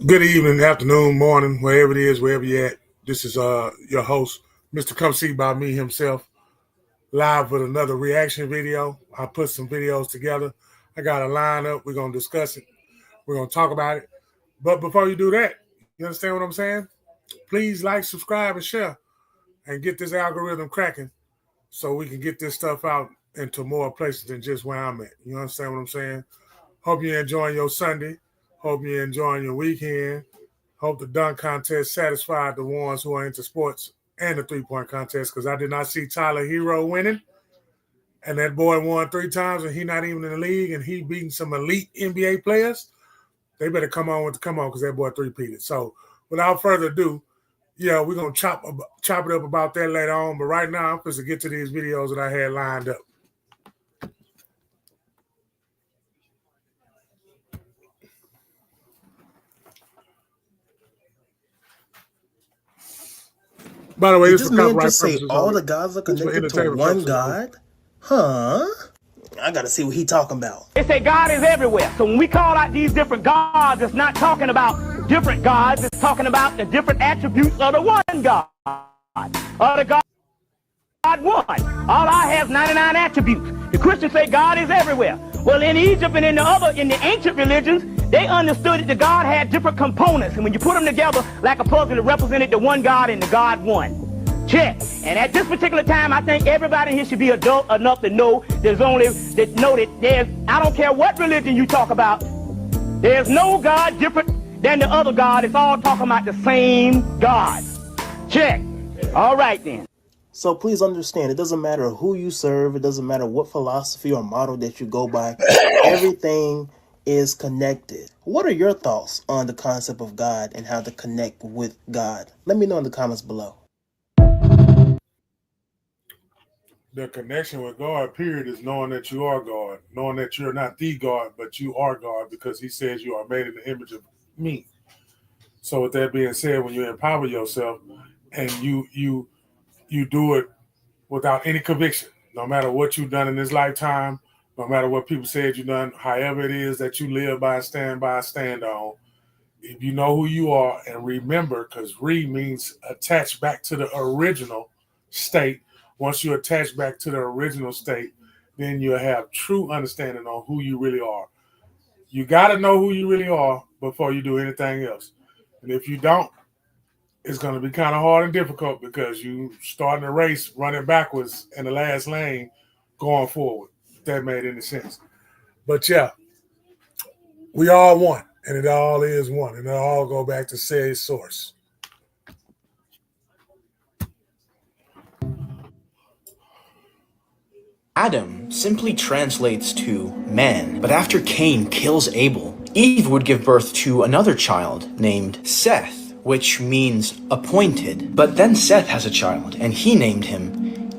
Good evening, afternoon, morning, wherever it is, wherever you're at. This is your host, Mr. Come See by me himself, live with another reaction video. I put some videos together. I got a lineup. We're gonna discuss it. We're gonna talk about it. But before you do that, you understand what I'm saying? Please like, subscribe, and share, and get this algorithm cracking so we can get this stuff out into more places than just where I'm at. You understand what I'm saying? Hope you're enjoying your Sunday. Hope you're enjoying your weekend. Hope the dunk contest satisfied the ones who are into sports and the three-point contest, because I did not see Tyler Hero winning. And that boy won 3 times, and he not even in the league, and he beating some elite NBA players. They better come on because that boy three-peated. So without further ado, yeah, we're going to chop it up about that later on. But right now, I'm supposed to get to these videos that I had lined up. By the way, Did this this man just say all the gods are for connected to entertainment one purposes only. God? Huh? I gotta see what he talking about. They say God is everywhere. So when we call out these different gods, it's not talking about different gods. It's talking about the different attributes of the one God. Of the God one. All I have is 99 attributes. The Christians say God is everywhere. Well, in Egypt and in the ancient religions, they understood that the God had different components. And when you put them together like a puzzle, it represented the one God and the God one. Check. And at this particular time, I think everybody here should be adult enough to know that there's, I don't care what religion you talk about, there's no God different than the other God. It's all talking about the same God. Check. All right then. So please understand, it doesn't matter who you serve. It doesn't matter what philosophy or model that you go by. Everything is connected. What are your thoughts on the concept of God and how to connect with God? Let me know in the comments below. The connection with God, period, is knowing that you are God, knowing that you're not the God, but you are God, because he says you are made in the image of me. So with that being said, when you empower yourself and you do it without any conviction, no matter what you've done in this lifetime, no matter what people said you've done, however it is that you live by, stand on, if you know who you are and remember, because means attach back to the original state. Once you attach back to the original state, then you'll have true understanding on who you really are. You got to know who you really are before you do anything else. And if you don't, it's going to be kind of hard and difficult, because you starting a race running backwards in the last lane going forward, if that made any sense. But yeah, we all one, and it all is one, and it all go back to say source. Adam simply translates to man, but after Cain kills Abel, Eve would give birth to another child named Seth, which means appointed. But then Seth has a child, and he named him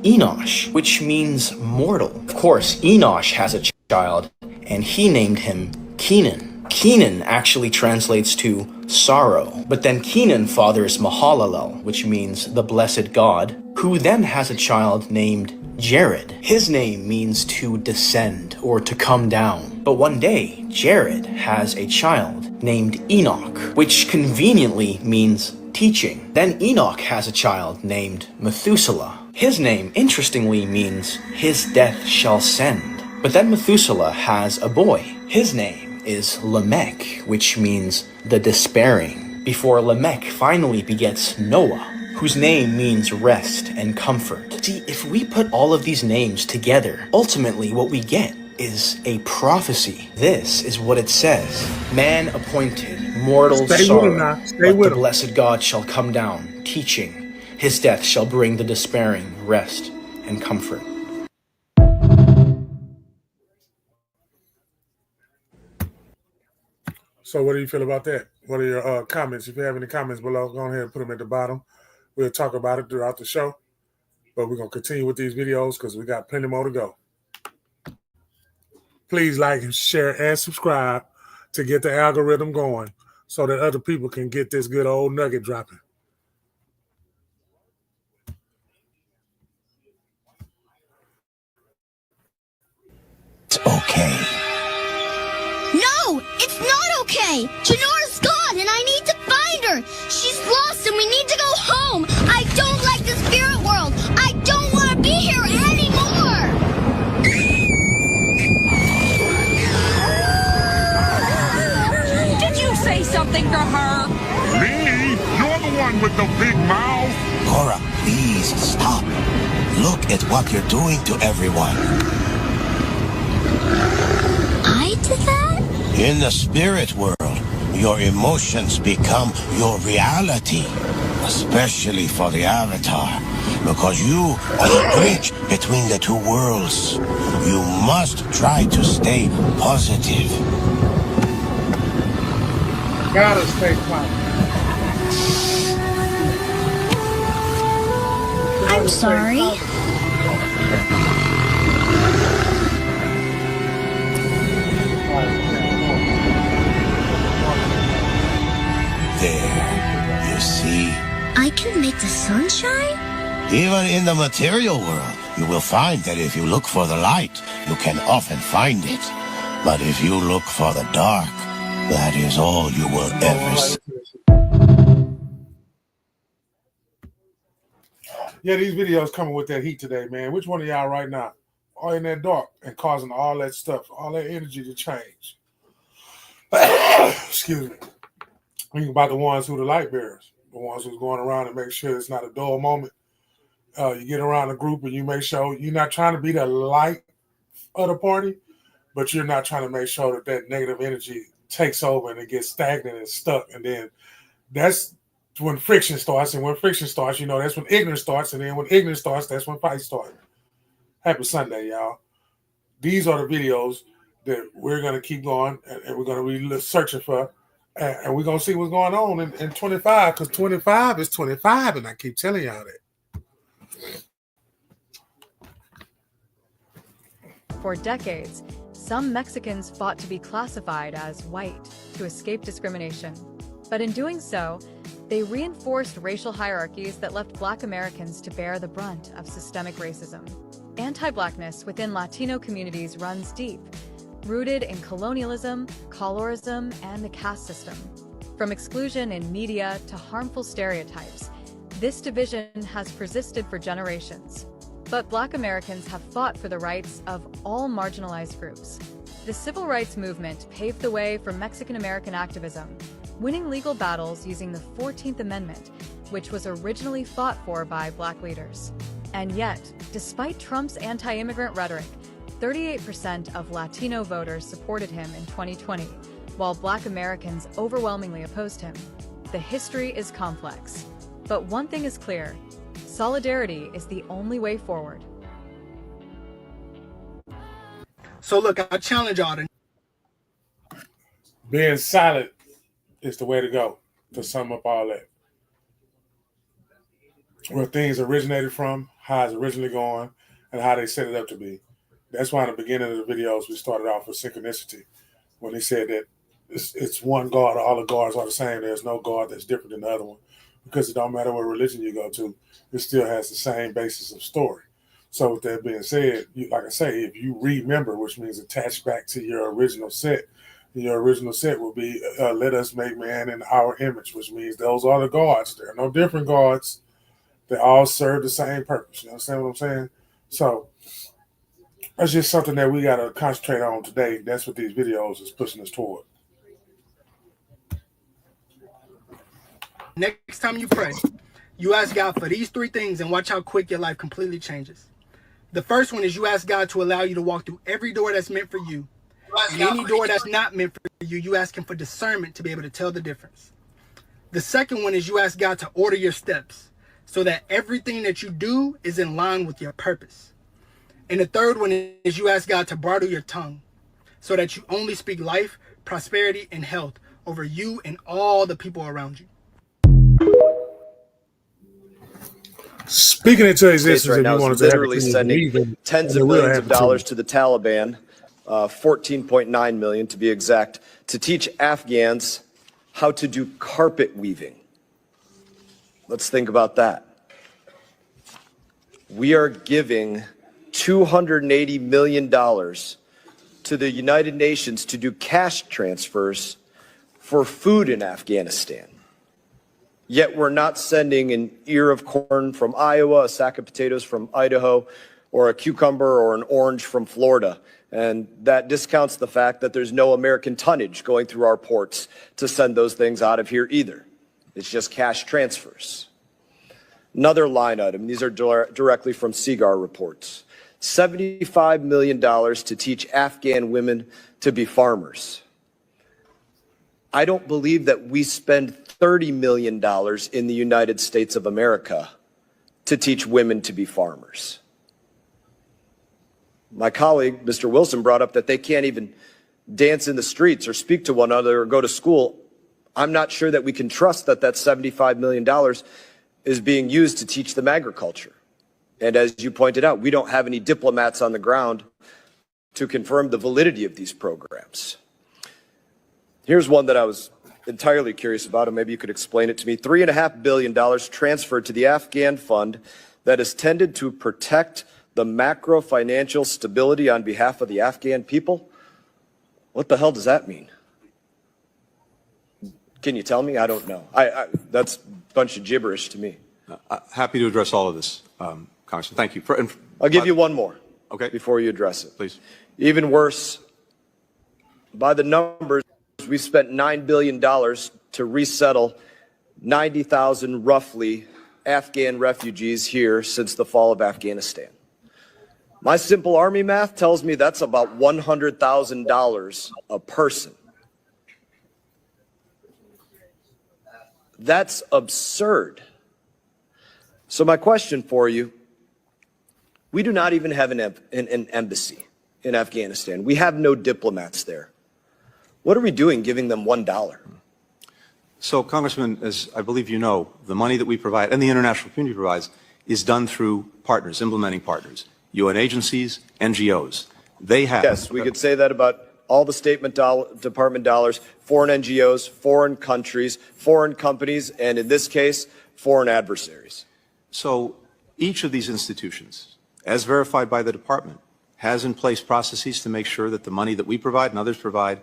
Enosh, which means mortal. Of course, Enosh has a child, and he named him Kenan. Kenan actually translates to sorrow, but then Kenan fathers Mahalalel, which means the blessed God, who then has a child named Jared. His name means to descend or to come down. But one day, Jared has a child named Enoch, which conveniently means teaching. Then Enoch has a child named Methuselah. His name, interestingly, means his death shall send. But then Methuselah has a boy. His name is Lamech, which means the despairing, before Lamech finally begets Noah, whose name means rest and comfort. See, if we put all of these names together, ultimately what we get is a prophecy. This is what it says. Man appointed, mortal sorrow, but the blessed God shall come down, teaching. His death shall bring the despairing rest and comfort. So what do you feel about that? What are your comments? If you have any comments below, go ahead and put them at the bottom. We'll talk about it throughout the show, but we're going to continue with these videos because we got plenty more to go. Please like and share and subscribe to get the algorithm going so that other people can get this good old nugget dropping. It's okay. No, it's not okay. Janora's is gone and I need to find her. She's lost and we need to go home. I don't like the spirit world. I don't want to be here anymore. Did you say something to her? Me? You're the one with the big mouth. Cora, please stop. Look at what you're doing to everyone. I did that? In the spirit world, your emotions become your reality, especially for the Avatar, because you are the bridge between the two worlds. You must try to stay positive. Gotta stay positive. I'm sorry. There, you see? I can make the sun shine? Even in the material world, you will find that if you look for the light, you can often find it. But if you look for the dark, that is all you will ever see. Yeah, these videos coming with that heat today, man. Which one of y'all right now are in that dark and causing all that stuff, all that energy to change? Excuse me. Think about the ones who are the light bearers, the ones who's going around and make sure it's not a dull moment. You get around a group and you make sure you're not trying to be the light of the party, but you're not trying to make sure that that negative energy takes over and it gets stagnant and stuck. And then that's when friction starts. And when friction starts, that's when ignorance starts. And then when ignorance starts, that's when fights start. Happy Sunday, y'all. These are the videos that we're going to keep going and we're going to be searching for. And we're going to see what's going on in 25, because 25 is 25, and I keep telling y'all that. For decades, some Mexicans fought to be classified as white to escape discrimination. But in doing so, they reinforced racial hierarchies that left Black Americans to bear the brunt of systemic racism. Anti-Blackness within Latino communities runs deep, rooted in colonialism, colorism, and the caste system. From exclusion in media to harmful stereotypes, this division has persisted for generations. But Black Americans have fought for the rights of all marginalized groups. The civil rights movement paved the way for Mexican-American activism, winning legal battles using the 14th Amendment, which was originally fought for by Black leaders. And yet, despite Trump's anti-immigrant rhetoric, 38% of Latino voters supported him in 2020, while Black Americans overwhelmingly opposed him. The history is complex, but one thing is clear: solidarity is the only way forward. So look, I challenge y'all to... Being silent is the way to go, to sum up all that. Where things originated from, how it's originally going, and how they set it up to be. That's why in the beginning of the videos we started off with synchronicity, when he said that it's one God, all the gods are the same. There's no God that's different than the other one, because it don't matter what religion you go to, it still has the same basis of story. So with that being said, like I say, if you remember, which means attach back to your original set, your original set will be let us make man in our image, which means those are the gods. There are no different gods. They all serve the same purpose. You understand what I'm saying? So that's just something that we got to concentrate on today. That's what these videos is pushing us toward. Next time you pray, you ask God for these three things and watch how quick your life completely changes. The first one is you ask God to allow you to walk through every door that's meant for you. And any door that's not meant for you, you ask him for discernment to be able to tell the difference. The second one is you ask God to order your steps so that everything that you do is in line with your purpose. And the third one is you ask God to bridle your tongue so that you only speak life, prosperity, and health over you and all the people around you. Speaking into existence, right now is literally sending tens of millions of dollars to the Taliban, 14.9 million to be exact, to teach Afghans how to do carpet weaving. Let's think about that. We are giving $280 million to the United Nations to do cash transfers for food in Afghanistan. Yet we're not sending an ear of corn from Iowa, a sack of potatoes from Idaho, or a cucumber or an orange from Florida. And that discounts the fact that there's no American tonnage going through our ports to send those things out of here either. It's just cash transfers. Another line item, these are directly from CIGAR reports. $75 million to teach Afghan women to be farmers. I don't believe that we spend $30 million in the United States of America to teach women to be farmers. My colleague, Mr. Wilson, brought up that they can't even dance in the streets or speak to one another or go to school. I'm not sure that we can trust that that $75 million is being used to teach them agriculture. And as you pointed out, we don't have any diplomats on the ground to confirm the validity of these programs. Here's one that I was entirely curious about, and maybe you could explain it to me. $3.5 billion transferred to the Afghan fund that is tended to protect the macro financial stability on behalf of the Afghan people. What the hell does that mean? Can you tell me? I don't know. That's a bunch of gibberish to me. Happy to address all of this, Congressman. Thank you. I'll give you one more. Okay. Before you address it. Please. Even worse, by the numbers, we spent $9 billion to resettle 90,000 roughly Afghan refugees here since the fall of Afghanistan. My simple army math tells me that's about $100,000 a person. That's absurd. So my question for you, we do not even have an embassy in Afghanistan. We have no diplomats there. What are we doing giving them $1? So, Congressman, as I believe you know, the money that we provide and the international community provides is done through partners, implementing partners, UN agencies, NGOs. They have. Yes, we could say that about all the State Department dollars, foreign NGOs, foreign countries, foreign companies, and in this case, foreign adversaries. So each of these institutions, as verified by the department, has in place processes to make sure that the money that we provide and others provide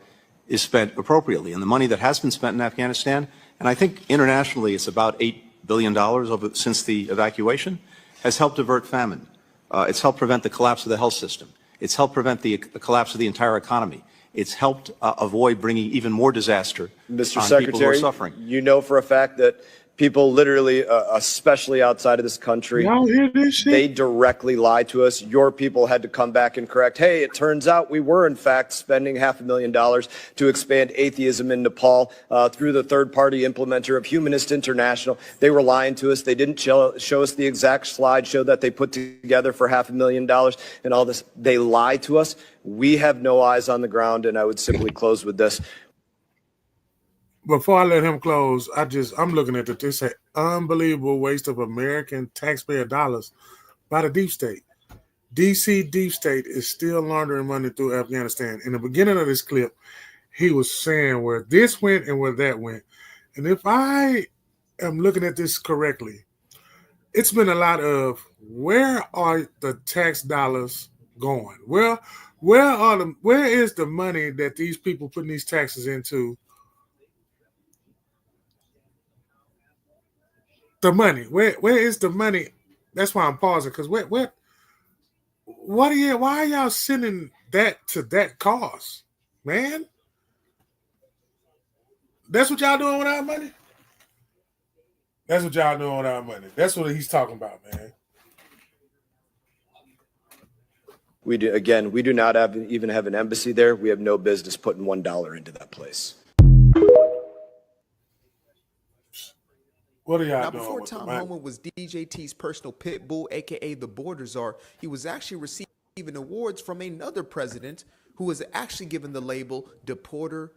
is spent appropriately. And the money that has been spent in Afghanistan, and I think internationally it's about $8 billion since the evacuation, has helped avert famine. It's helped prevent the collapse of the health system. It's helped prevent the collapse of the entire economy. It's helped avoid bringing even more disaster Mr. on Secretary, people who are suffering. You know for a fact that people literally, especially outside of this country, Y'all hear this shit? they directly lie to us. Your people had to come back and correct, hey, it turns out we were in fact spending $500,000 to expand atheism in Nepal through the third-party implementer of Humanist International. They were lying to us. They didn't show us the exact slideshow that they put together for $500,000 and all this. They lied to us. We have no eyes on the ground, and I would simply close with this. Before I let him close, I'm looking at this unbelievable waste of American taxpayer dollars by the deep state. DC deep state is still laundering money through Afghanistan. In the beginning of this clip, he was saying where this went and where that went. And if I am looking at this correctly, it's been a lot of where are the tax dollars going? Well, where is the money that these people putting these taxes into? The money, where is the money? That's why I'm pausing, because why are y'all sending that to that cause, man? That's what y'all doing with our money? That's what y'all doing with our money. That's what he's talking about, man. We do not even have an embassy there. We have no business putting $1 into that place. What are y'all now, doing before with Tom the money? Homan was DJT's personal pit bull, aka the border czar, he was actually receiving awards from another president who was actually given the label deporter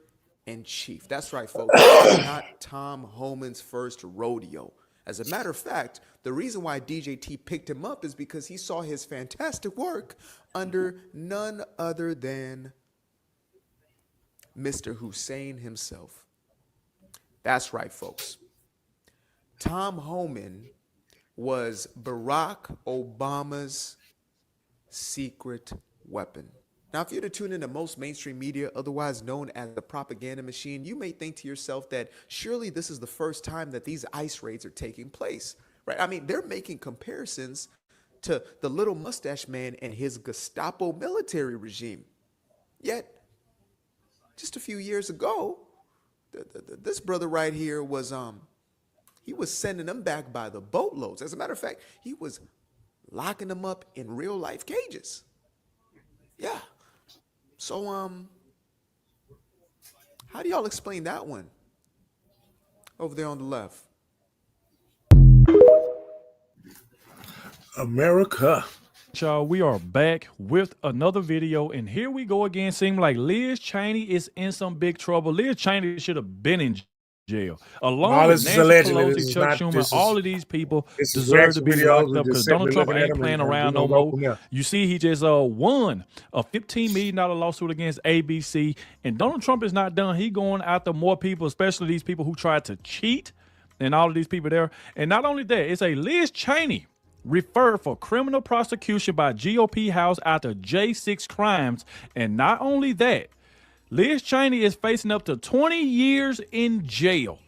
in chief. That's right, folks. It's not Tom Homan's first rodeo. As a matter of fact, the reason why DJT picked him up is because he saw his fantastic work under none other than Mr. Hussein himself. That's right, folks. Tom Homan was Barack Obama's secret weapon. Now, if you're to tune into most mainstream media, otherwise known as the propaganda machine, you may think to yourself that surely this is the first time that these ICE raids are taking place, right? I mean, they're making comparisons to the little mustache man and his Gestapo military regime. Yet, just a few years ago, this brother right here was he was sending them back by the boatloads. As a matter of fact, he was locking them up in real life cages. Yeah. So, how do y'all explain that one? Over there on the left. America. Y'all, we are back with another video, and here we go again. Seem like Liz Cheney is in some big trouble. Liz Cheney should have been in jail, along with Nancy Pelosi, Chuck Schumer. All of these people deserve to be locked up because Donald Trump ain't playing around no more. You see, he just won a $15 million lawsuit against ABC, and Donald Trump is not done. He going after more people, especially these people who tried to cheat, and all of these people there. And not only that, it's a Liz Cheney referred for criminal prosecution by GOP House after J6 crimes. And not only that, Liz Cheney is facing up to 20 years in jail.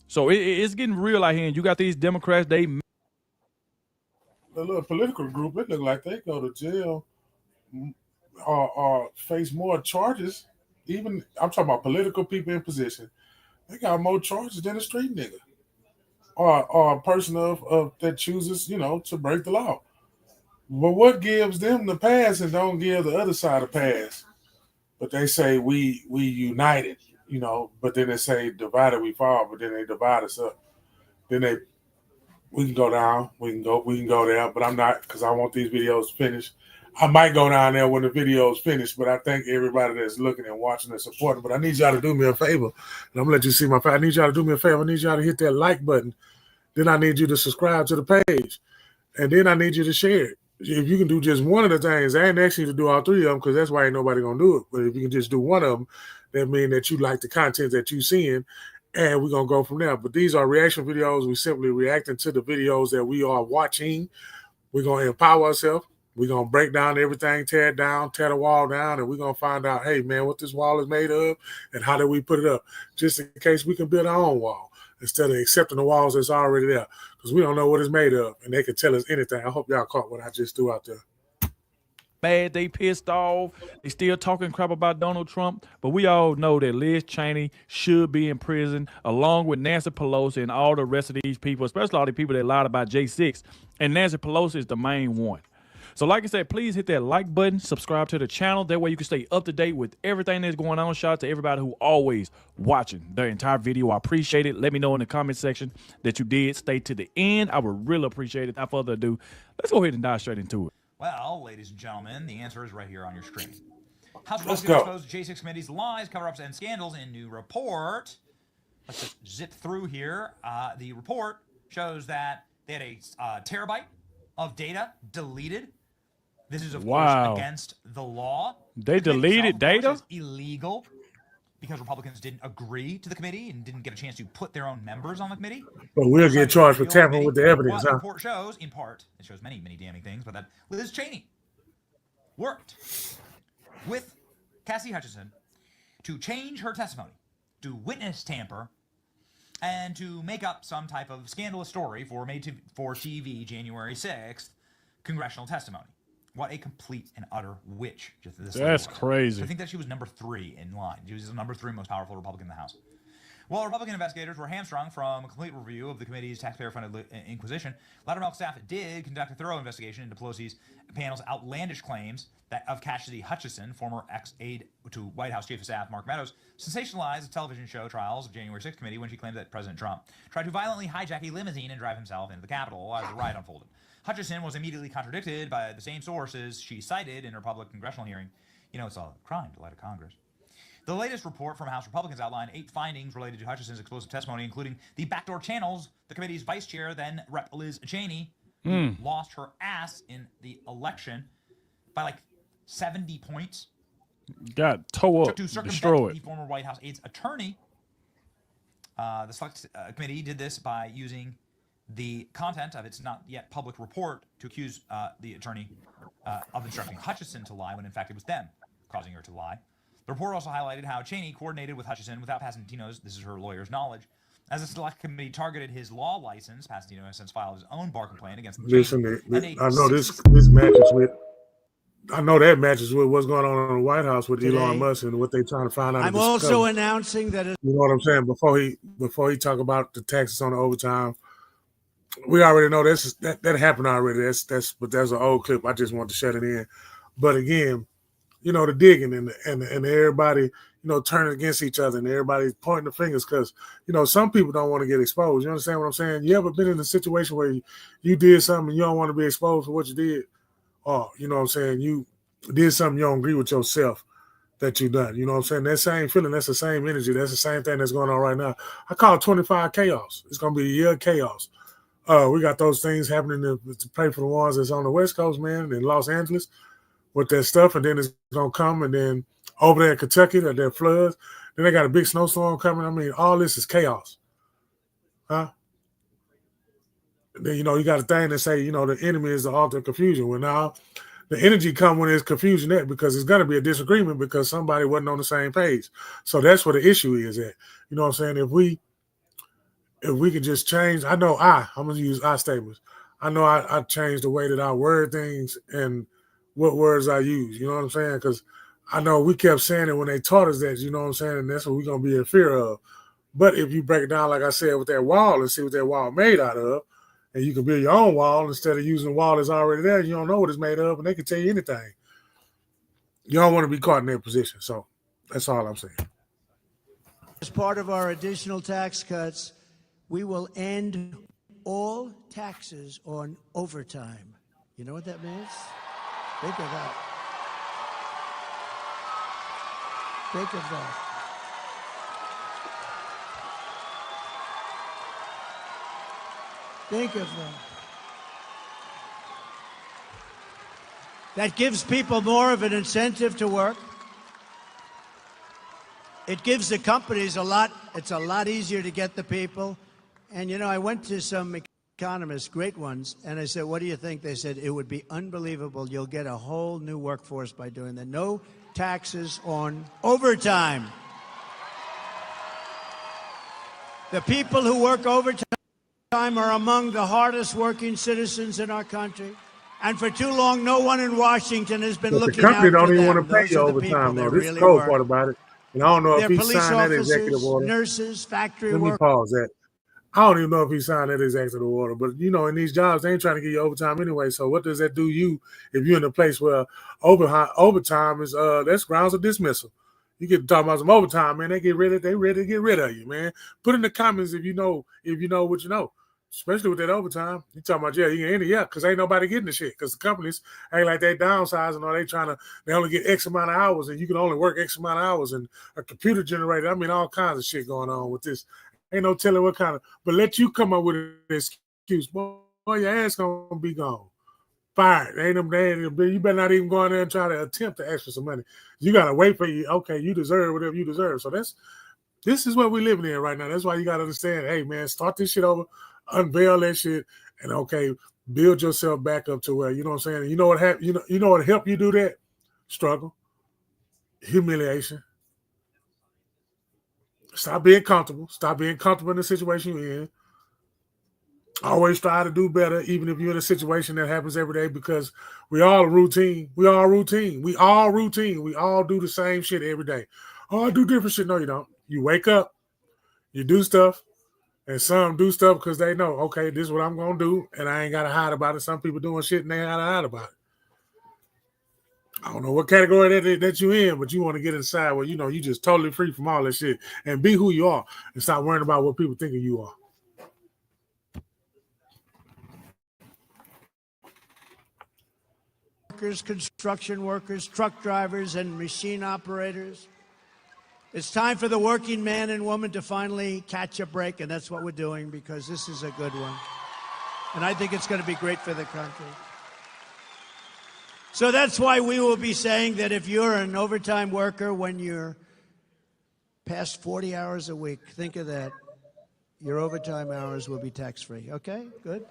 So it's getting real out here. And you got these Democrats, the little political group, it look like they go to jail or face more charges. Even, I'm talking about political people in position. They got more charges than a street nigga. Or a person of that chooses, to break the law. But what gives them the pass and don't give the other side a pass? But they say we united, but then they say divided we fall, but then they divide us up. Then we can go down, we can go there, but I'm not, because I want these videos finished. I might go down there when the video is finished, but I thank everybody that's looking and watching and supporting. But I need y'all to do me a favor, and I'm gonna let you see my face. I need y'all to do me a favor. I need y'all to hit that like button. Then I need you to subscribe to the page, and then I need you to share it. If you can do just one of the things, I ain't asking you to do all three of them because that's why ain't nobody gonna do it. But if you can just do one of them, that means that you like the content that you seeing, and we're gonna go from there. But these are reaction videos. We simply reacting to the videos that we are watching. We're gonna empower ourselves. We're going to break down everything, tear it down, tear the wall down, and we're going to find out, hey, man, what this wall is made of and how do we put it up, just in case we can build our own wall instead of accepting the walls that's already there, because we don't know what it's made of, and they can tell us anything. I hope y'all caught what I just threw out there. Mad, they pissed off. They still talking crap about Donald Trump, but we all know that Liz Cheney should be in prison along with Nancy Pelosi and all the rest of these people, especially all the people that lied about J6, and Nancy Pelosi is the main one. So like I said, please hit that like button, subscribe to the channel. That way you can stay up to date with everything that's going on. Shout out to everybody who always watching the entire video. I appreciate it. Let me know in the comment section that you did stay to the end. I would really appreciate it. Without further ado, let's go ahead and dive straight into it. Well, ladies and gentlemen, the answer is right here on your screen. House Republicans exposed J6 committee's lies, cover-ups, and scandals in new report. Let's just zip through here. The report shows that they had a terabyte of data deleted. This is, of course, against the law. They deleted data? It's illegal because Republicans didn't agree to the committee and didn't get a chance to put their own members on the committee. But we'll get charged for tampering with the evidence, huh? The report shows, in part, it shows many, many damning things, but that Liz Cheney worked with Cassie Hutchinson to change her testimony, to witness tamper, and to make up some type of scandalous story for TV January 6th congressional testimony. What a complete and utter witch. That's crazy. I think that she was number 3 in line. She was the number 3 most powerful Republican in the House. While Republican investigators were hamstrung from a complete review of the committee's taxpayer-funded inquisition, Loudermilk staff did conduct a thorough investigation into Pelosi's panel's outlandish claims of Cassidy Hutchinson, former ex-aide to White House Chief of Staff Mark Meadows, sensationalized the television show trials of January 6th committee when she claimed that President Trump tried to violently hijack a limousine and drive himself into the Capitol as the riot unfolded. Hutchinson was immediately contradicted by the same sources she cited in her public congressional hearing. You know, it's a crime to lie to Congress. The latest report from House Republicans outlined 8 findings related to Hutchinson's explosive testimony, including the backdoor channels the committee's vice chair, then Rep. Liz Cheney, lost her ass in the election by like 70 points. Got tore up, to circumvent destroyed. The former White House aide's attorney. The select committee did this by using the content of its not yet public report to accuse the attorney of instructing Hutchinson to lie when in fact it was them causing her to lie. The report also highlighted how Cheney coordinated with Hutchison without Pasatino's, this is her lawyer's, knowledge. As the select committee targeted his law license, Pasatino has since filed his own bar complaint against the Listen, I know this matches with. I know that matches with what's going on in the White House with Elon Musk and what they're trying to find out. I'm also announcing that. You know what I'm saying? Before he talk about the taxes on the overtime, we already know that happened already. But that's an old clip. I just want to shut it in. But again, you know, the digging and everybody, you know, turning against each other and everybody pointing the fingers because, you know, some people don't want to get exposed. You understand what I'm saying? You ever been in a situation where you did something and you don't want to be exposed for what you did? Or, you know what I'm saying, you did something you don't agree with yourself that you done. You know what I'm saying? That same feeling, that's the same energy. That's the same thing that's going on right now. I call it 25 chaos. It's going to be a year of chaos. We got those things happening to pray for the ones that's on the West Coast, man, in Los Angeles with that stuff. And then it's going to come. And then over there in Kentucky, there floods. Then they got a big snowstorm coming. I mean, all this is chaos. Huh? Then, you know, you got a thing that say, you know, the enemy is the author of confusion. Well, now the energy come when there's confusion there because it's going to be a disagreement because somebody wasn't on the same page. So that's where the issue is at. You know what I'm saying? If we can just change, I'm going to use I statements. I know I changed the way that I word things and what words I use. You know what I'm saying? Because I know we kept saying it when they taught us that, you know what I'm saying? And that's what we're going to be in fear of. But if you break it down, like I said, with that wall and see what that wall made out of, and you can build your own wall instead of using a wall that's already there. You don't know what it's made of, and they can tell you anything. You don't want to be caught in that position. So that's all I'm saying. As part of our additional tax cuts, we will end all taxes on overtime. You know what that means? Think of that. Think of that. Think of that. That gives people more of an incentive to work. It gives the companies it's a lot easier to get the people. And, you know, I went to some economists, great ones, and I said, what do you think? They said, it would be unbelievable. You'll get a whole new workforce by doing that. No taxes on overtime. The people who work overtime are among the hardest working citizens in our country. And for too long, no one in Washington has been looking out for them. The company don't even want to pay you overtime, though. This is the cold part about it. And I don't know if he signed that executive order. Nurses, factory workers. Let me pause that. I don't even know if he signed that executive order. But, you know, in these jobs, they ain't trying to get you overtime anyway. So what does that do you if you're in a place where overtime is that's grounds of dismissal? You get to talk about some overtime, man. They ready to get rid of you, man. Put in the comments if you know what you know. Especially with that overtime. You talking about, yeah, you can end it, yeah, because ain't nobody getting the shit. Because the companies ain't like they downsizing or they only get X amount of hours and you can only work X amount of hours and a computer generated. I mean, all kinds of shit going on with this. Ain't no telling what kind of, but let you come up with an excuse. Boy, your ass gonna be gone. Fired. You better not even go in there and try to attempt to ask for some money. You gotta wait for you. Okay, you deserve whatever you deserve. So this is what we're living in right now. That's why you gotta understand, hey man, start this shit over. Unveil that shit and build yourself back up to where, you know what I'm saying? You know what happened? You know what helped you do that? Struggle, humiliation. Stop being comfortable. Stop being comfortable in the situation you're in. Always try to do better, even if you're in a situation that happens every day, because we all routine. We all routine. We all do the same shit every day. Oh, I do different shit. No, you don't. You wake up, you do stuff. And some do stuff because they know, okay, this is what I'm going to do, and I ain't got to hide about it. Some people doing shit, and they ain't got to hide about it. I don't know what category that you in, but you want to get inside where, you know, you just totally free from all that shit and be who you are and stop worrying about what people think of you are. Workers, construction workers, truck drivers, and machine operators. It's time for the working man and woman to finally catch a break, and that's what we're doing because this is a good one. And I think it's going to be great for the country. So that's why we will be saying that if you're an overtime worker when you're past 40 hours a week, think of that. Your overtime hours will be tax-free. Okay? Good?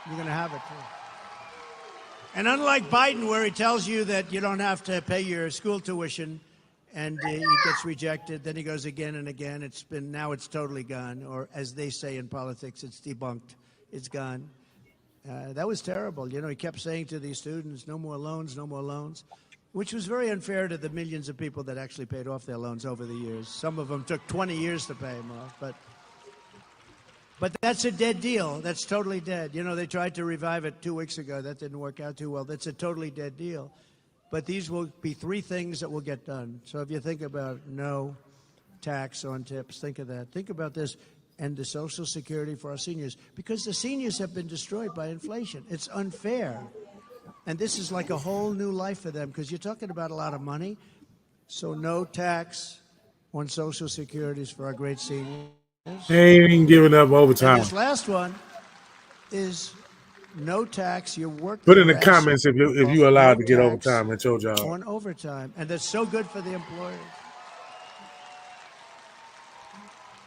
You're going to have it, too. And unlike Biden, where he tells you that you don't have to pay your school tuition, and he gets rejected, then he goes again and again. Now it's totally gone, or as they say in politics, it's debunked. It's gone. That was terrible. You know, he kept saying to these students, no more loans, no more loans, which was very unfair to the millions of people that actually paid off their loans over the years. Some of them took 20 years to pay them off, but that's a dead deal. That's totally dead. You know, they tried to revive it 2 weeks ago. That didn't work out too well. That's a totally dead deal. But these will be 3 things that will get done. So if you think about no tax on tips, think of that. Think about this and the Social Security for our seniors, because the seniors have been destroyed by inflation. It's unfair. And this is like a whole new life for them, because you're talking about a lot of money. So no tax on Social Securities for our great seniors. They ain't giving up overtime. And this last one is no tax. Your work. Put in the comments if you allowed to get overtime at your job. On overtime, and that's so good for the employers.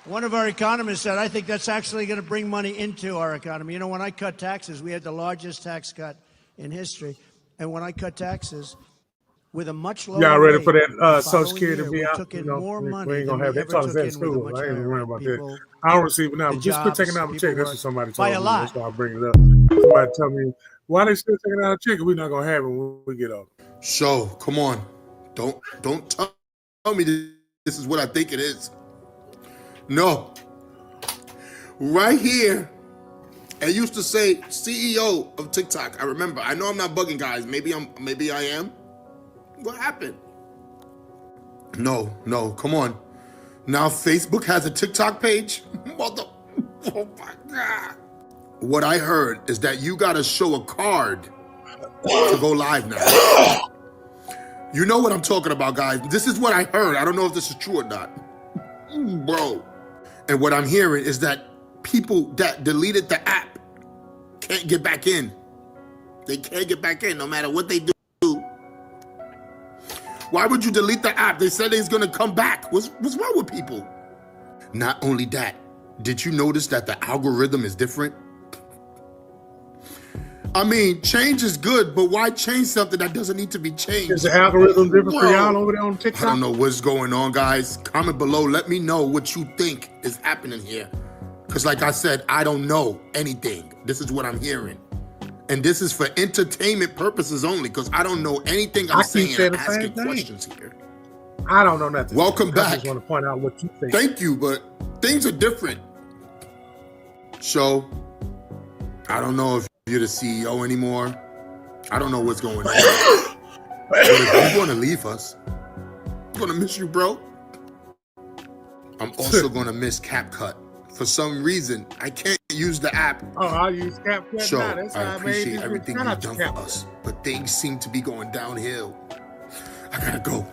One of our economists said, I think that's actually going to bring money into our economy. You know, when I cut taxes, we had the largest tax cut in history. And when I cut taxes, with a much lower y'all ready rate, for that Social following Security year, to be we out? took in You know, more money we ain't than gonna have we that ever talk took at in with a school. much I ain't even higher worried rate. about People, that. I don't receive it now, the but just quit jobs, taking out a people check. That's what work somebody by told a me. lot. That's why I bring it up. Somebody tell me why they still taking out a check and we're not gonna have it when we get off. So come on, don't tell me this is what I think it is. No, right here. I used to say CEO of TikTok. I remember. I know I'm not bugging, guys. Maybe I am. What happened? No. Come on. Now Facebook has a TikTok page. Oh my God. What I heard is that you gotta show a card to go live now. You know what I'm talking about, guys. This is what I heard. I don't know if this is true or not. Bro. And what I'm hearing is that people that deleted the app can't get back in. They can't get back in no matter what they do. Why would you delete the app? They said it's gonna come back. What's wrong with people? Not only that, did you notice that the algorithm is different? I mean, change is good, but why change something that doesn't need to be changed? Is the algorithm different for y'all over there on TikTok? I don't know what's going on, guys. Comment below. Let me know what you think is happening here. Because like I said, I don't know anything. This is what I'm hearing. And this is for entertainment purposes only, because I don't know anything I'm saying. I'm asking questions here. I don't know nothing. Welcome back. I just want to point out what you think. Thank you, but things are different. So, I don't know if you're the CEO anymore. I don't know what's going on. But if you're going to leave us, I'm going to miss you, bro. I'm also going to miss CapCut. For some reason, I can't use the app. Oh, I'll use CapCut So now. That's I how I made appreciate this everything Shout you've out to done for CapCut. us, but things seem to be going downhill. I gotta go.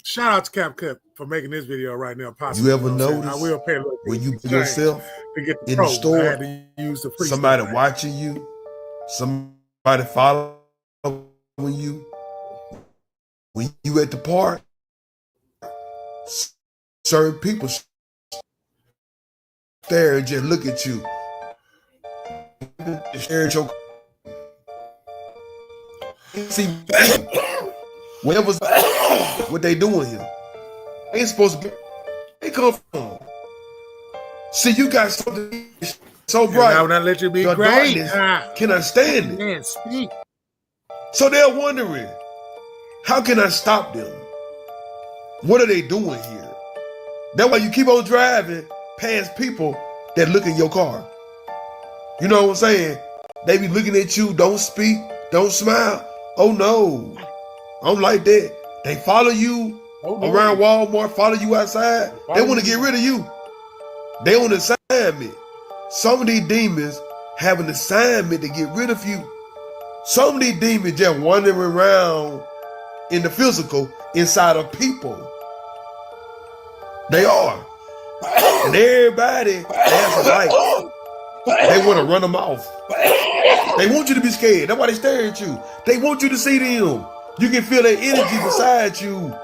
Shout out to CapCut for making this video right now possible. You ever know what I'm saying? notice I will pay a little when you put exchange yourself to get the in pro. the store, I had to use the free somebody stuff. watching you, somebody following you, when you at the park, certain people stare and just look at you. Stare at your see whatever's what they doing here. They ain't supposed to be. They come from. See, you got something so bright. And I would not let you be the great. darkness can understand it. Man, speak. So they're wondering, how can I stop them? What are they doing here? That's why you keep on driving past people that look in your car. You know what I'm saying? They be looking at you, don't speak, don't smile. Oh no, I don't like that. They follow you around Walmart, follow you outside. They want to get rid of you. They on assignment. Some of these demons have an assignment to get rid of you. Some of these demons just wandering around in the physical inside of people. They are. And everybody has a light. They want to run them off. They want you to be scared. That's why they stare at you. They want you to see them. You can feel their energy beside you.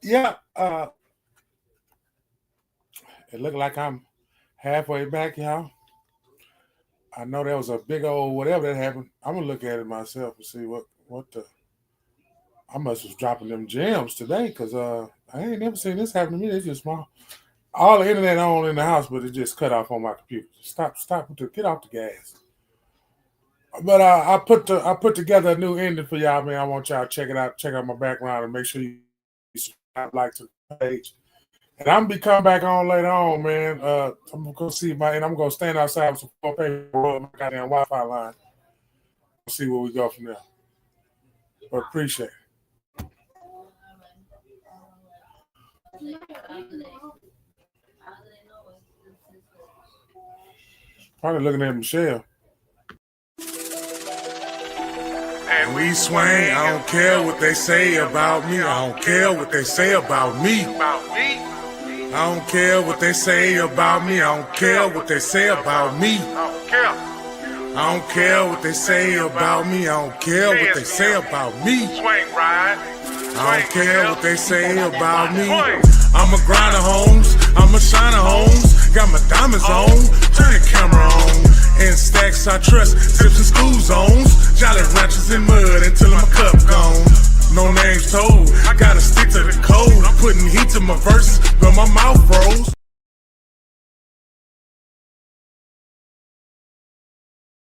Yeah, it looked like I'm halfway back, y'all. I know there was a big old whatever that happened. I'm gonna look at it myself and see what the. I must was dropping them gems today because I ain't never seen this happen to me. It's just small. All the internet on in the house, but it just cut off on my computer. Stop get off the gas. But I put together a new ending for y'all, man. I want y'all to check it out. Check out my background and make sure you subscribe, like to the page. And I'm gonna be coming back on later on, man. I'm gonna go see I'm gonna stand outside with some paper on my goddamn Wi-Fi line. See where we go from there. But appreciate it. Probably looking at Michelle. And we swing, I don't care what they say about me. I don't care what they say about me. I don't care what they say about me. I don't care what they say about me. I don't care what they say about me. I don't care what they say about me. I don't care what they say about me. I'm a grinder, homes. I'm a shiner, homes. Got my diamonds on. Turn the camera on. In stacks I trust. Sips and school zones. Jolly ranchers in mud until my cup gone. No names told. I gotta stick to the code. I'm putting heat to my verses, but my mouth